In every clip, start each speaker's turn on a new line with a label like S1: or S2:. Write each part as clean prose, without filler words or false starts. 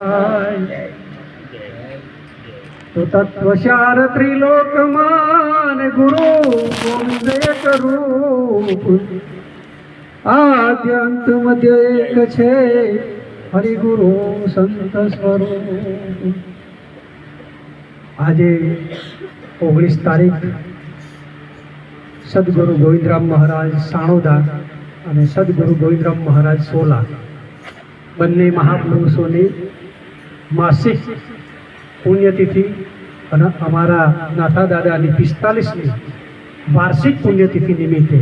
S1: તો તત્વસાર ત્રિલોકમાન ગુરુ ગોવિંદ એક રૂપ, આદ્યંત મધ્ય એક છે હરિગુરુ સંત સ્વરૂપ. આજે 19 તારીખ સદગુરુ ગોવિંદરામ મહારાજ સાણોદા અને સદગુરુ ગોવિંદરામ મહારાજ સોલા બંને મહાપુરુષોની માસિક પુણ્યતિથિ અને અમારા નાથા દાદાની 45મી વાર્ષિક પુણ્યતિથિ નિમિત્તે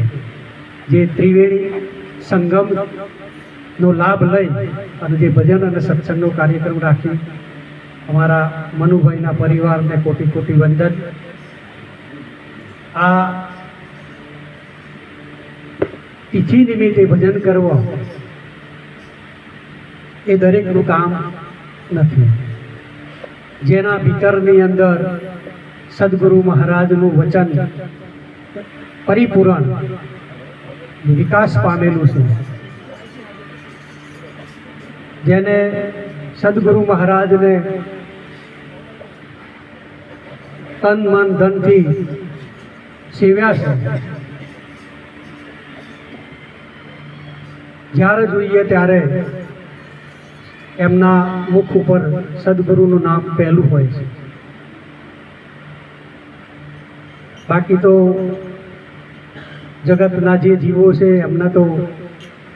S1: જે ત્રિવેણી સંગમનો લાભ લઈ અને જે ભજન અને સત્સંગનો કાર્યક્રમ રાખી અમારા મનુભાઈના પરિવારને કોટી કોટી વંદન. આ તિથિ નિમિત્તે ભજન કરવો એ દરેકનું કામ નથી. જેના ભીતરની અંદર સદગુરુ મહારાજનું વચન પરિપૂર્ણ વિકાસ પામેલું છે, જેને સદગુરુ મહારાજને તન મન ધનથી સેવ્યા છે. જ્યારે જોઈએ ત્યારે એમના મુખ ઉપર સદગુરુનું નામ પહેલું હોય છે. બાકી તો જગતના જે જીવો છે એમના તો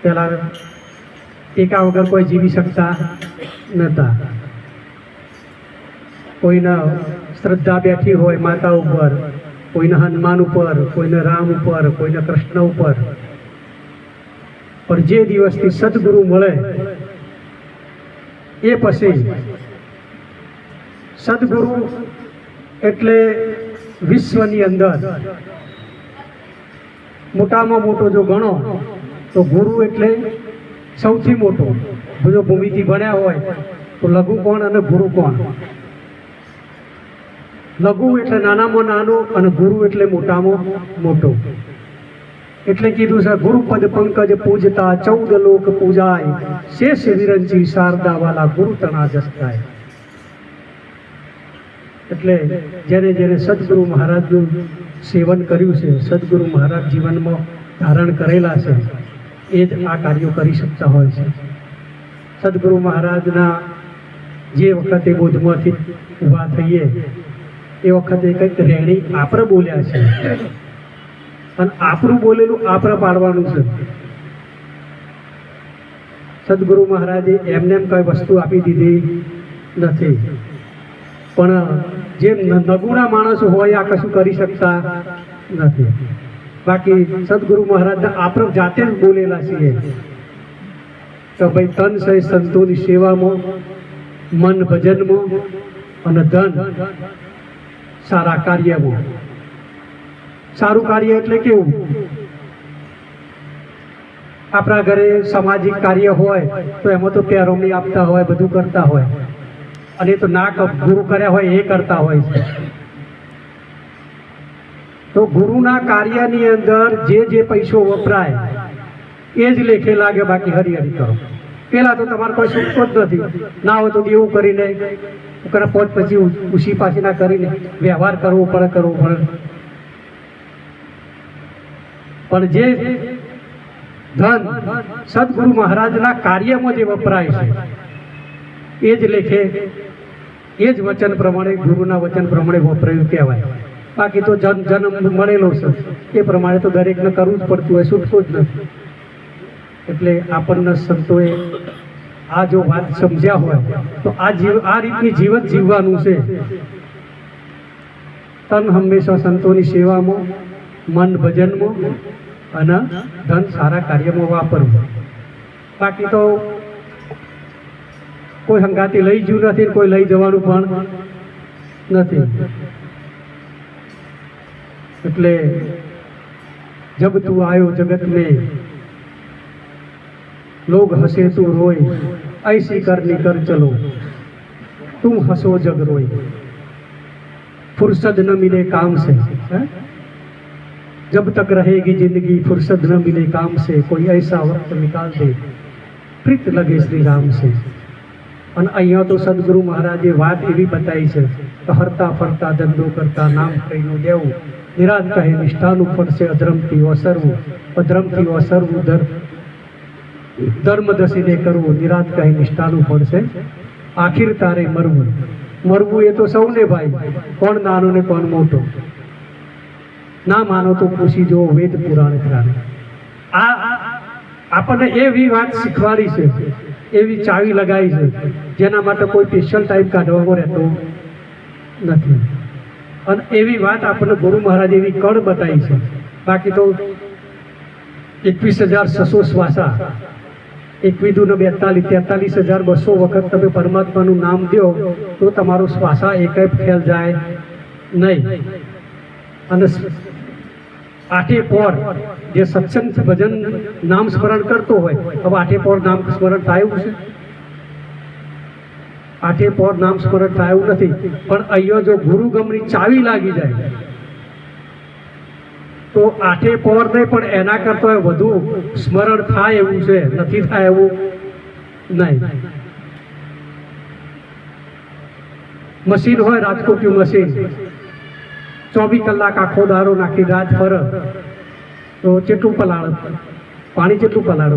S1: પહેલાં ટેકા વગર કોઈ જીવી શકતા નહોતા. કોઈને શ્રદ્ધા બેઠી હોય માતા ઉપર, કોઈને હનુમાન ઉપર, કોઈને રામ ઉપર, કોઈને કૃષ્ણ ઉપર, પણ જે દિવસથી સદગુરુ મળે એ પછી સદગુરુ એટલે વિશ્વની અંદર મોટામાં મોટો જો ગણો તો ગુરુ એટલે સૌથી મોટો. જો ભૂમિથી ભણ્યા હોય તો લઘુ કોણ અને ગુરુ કોણ? લઘુ એટલે નાનામાં નાનું અને ગુરુ એટલે મોટામાં મોટો. એટલે કીધું છે ગુરુપદ પંકજ પૂજતા 14 લોક પૂજાય, શેષ વિરંચી શારદા વાલા ગુરુ તણા જસતાય. એટલે જેને જેને સદગુરુ મહારાજનું સેવન કર્યું છે, સદગુરુ મહારાજ જીવનમાં ધારણ કરેલા છે, એ જ આ કાર્યો કરી શકતા હોય છે. સદગુરુ મહારાજના જે વખતે બોધમાંથી ઊભા થઈએ એ વખતે કંઈક રેણી આપણે બોલ્યા છે, અને આપણું બોલેલું આપણે પાડવાનું છે. સદગુરુ મહારાજે એમને એમ કઈ વસ્તુ આપી દીધી નથી, પણ જે નગુણા માણસો હોય આ કશું કરી શકતા નથી. બાકી સદગુરુ મહારાજના આપણે જાતે જ બોલેલા છીએ તો ભાઈ તન સહિત સંતોની સેવામાં, મન ભજનમાં અને ધન સારા કાર્યમાં. સારું કાર્ય એટલે કેવું? આપણા ઘરે સામાજિક કાર્ય હોય તો એમાં તો પેરોમણી આપતા હોય, બધું કરતા હોય, અને તો ના ગુરુ કર્યા હોય એ કરતા હોય છે. તો ગુરુના કાર્યની અંદર જે જે પૈસો વપરાય એ જ લેખે લાગે, બાકી હરિહરિ કરો. પેલા તો તમારે કોઈ સુખતો જ નથી. ના હોય તો એવું કરીને પોત પછી ઉછી પાછી ના કરીને વ્યવહાર કરવો પડે. પણ જે ધન સદગુરુ મહારાજના કાર્યમાં જે વપરાય છે એ જ લેખે, એ જ વચન પ્રમાણે, ગુરુના વચન પ્રમાણે વપરાયું કહેવાય. બાકી તો જન્મ મળેલો છે એ પ્રમાણે તો દરેકને કરવું જ પડતું હોય, છૂટતું જ નથી. એટલે આપણને સંતોએ આ જો વાત સમજ્યા હોય તો આ રીતની જીવન જીવવાનું છે. તન હંમેશા સંતોની સેવામાં, મન ભજનમાં અને ધન સારા કાર્યમાં વાપરવું. બાકી તો કોઈ હંગાતી લઈ ગયું નથી, કોઈ લઈ જવાનું પણ નથી. એટલે જબ તું આયો જગત में लोग हंसे तू रोए, ऐसी करनी कर चलो तुम हंसो जग रोए. फुर्सत न मिले काम से, जब तक रहेगी जिंदगी फुर्सत न मिले काम से, कोई ऐसा वक्त निकाल दे प्रीत लगे श्री राम से. અને અહીંયા તો સદગુરુ મહારાજે વાત એવી બતાવી છે કે હરતા ફરતા ધંધો કરતા નામ કહીનું દેવું, નિરાત કહે નિષ્ઠાનું ફળશે અધર્મથી ઓસરવું, અધર્મથી ઓસરવું ધર્મ દસીને કરવું, નિરાત કહે નિષ્ઠાનું ફળશે આખિર તારે મરવું. મરવું એ તો સૌને ભાઈ, કોણ નાનો ને કોણ મોટો. ના માનો તો પૂછી જો વેદ પુરાણ કરાવે. આ આપણને એવી વાત શીખવાડી છે, એવી ચાવી લગાવી છે, જેના માટે કોઈ સ્પેશિયલ ટાઈમ કાઢવાનો રહેતો નથી. અને એવી વાત આપણને ગુરુ મહારાજ એવી કળ બતાવી છે. બાકી તો 21,600 શ્વાસા, 21 × 2 = 43,200 વખત તમે પરમાત્માનું નામ દો તો તમારો શ્વાસા એકાય ફેલ જાય નહીં. અને આઠે પોર જે સત્સંગ ભજન નામ સ્મરણ કરતો હોય, હવે આઠે પોર નામ સ્મરણ થયું છે? આઠે પોર નામ સ્મરણ થયું નથી. પણ અહીંયા જો ગુરુ ગમની ચાવી લાગી જાય તો આઠે પોર નહીં પણ એના કરતા વધુ સ્મરણ થાય એવું છે, નથી થાય એવું નહીં. મશીન હોય, રાજકોટનું મશીન, 24 કલાક આખો દારો નાખી રાત ફરે તો કેટલું પલાળ પાણી, કેટલું પલાળ,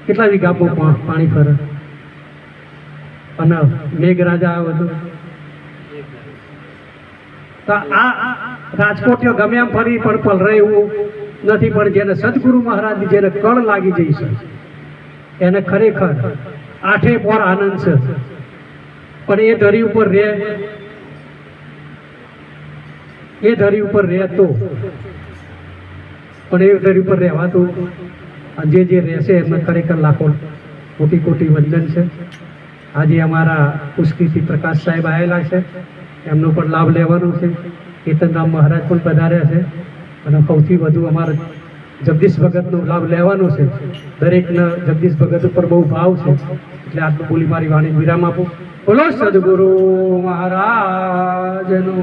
S1: કેટલા વીઘામાં પાણી ફરે. અને મેઘરાજા આવે તો આ રાજકોટ ગમે એમ ફરી પણ પલરે એવું નથી. પણ જેને સદગુરુ મહારાજ જેને કળ લાગી જઈ છે એને ખરેખર આઠે પોર આનંદ છે. પણ એ ધરી ઉપર રહે, એ ધરી ઉપર રહેતો, પણ એ ધરી ઉપર રહેવાતું જે રહેશે એમને ખરેખર લાખો કોટી કોટી વંદન છે. આજે અમારા પુષ્કીથી પ્રકાશ સાહેબ આવેલા છે, એમનો પણ લાભ લેવાનો છે. કેતનરામ મહારાજ પણ પધાર્યા છે અને સૌથી વધુ અમારા જગદીશ ભગતનો લાભ લેવાનો છે. દરેકને જગદીશ ભગત ઉપર બહુ ભાવ છે, એટલે આટલું બોલી મારી વાણી વિરામ આપું. બોલો સદગુરુ મહારાજનો.